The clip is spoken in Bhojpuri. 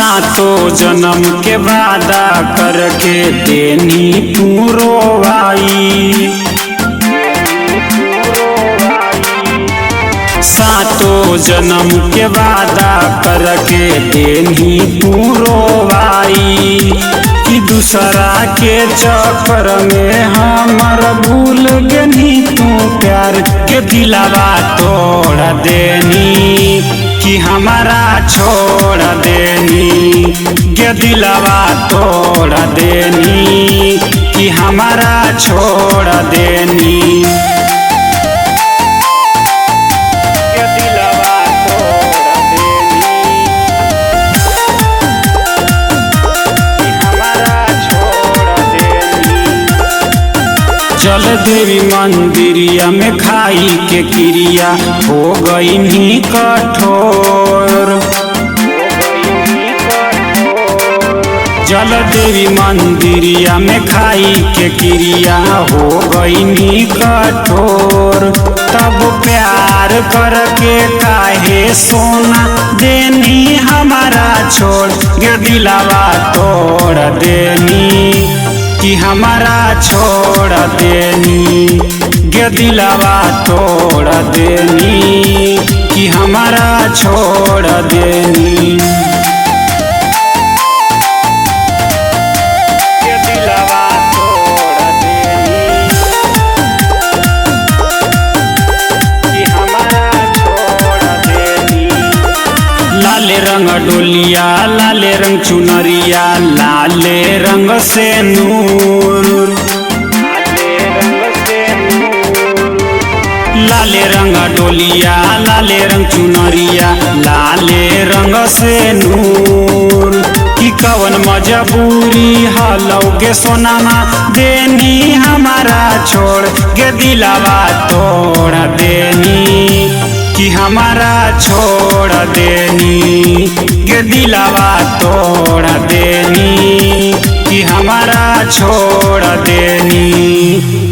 सातों जन्म के वादा करके देनी पुरवाई। सातों जन्म के वादा करके देनी पुरवाई। कि दूसरा के चक्कर में हमर भूल गनी तू प्यार के दिलावा तोड़ देनी। कि हमारा छोड़ देनी के दिलावा तोड़ देनी। कि हमारा छोड़ देनी के दिलावा तोड़ देनी। कि हमारा छोड़ देनी। चल देवी मंदिरिया में खाई के क्रिया हो गई नी कठोर। जल देवी मंदिरिया में खाई के क्रिया हो गई नी कठोर। तब प्यार करके काहे सोना देनी हमारा छोड़ के दिलावा तोड़ देनी। कि हमारा छोड़ देनी के दिलावा तोड़ देनी। कि हमारा छोड़ देनी के दिलावा तोड़ देनी। कि हमारा छोड़ देनी। लाले रंग डोलिया लाले रंग चुनरिया लाले रंग से नूर। लाले रंग डोलिया लाले रंग चुनरिया लाले रंग से नूर। कि कवन मजबूरी हलौ के सोनामा देनी हमारा छोड़ के दिलावा तोड़ देनी। कि हमारा छोड़ देनी के दिलावा तोड़ देनी। कि हमारा छोड़ देनी।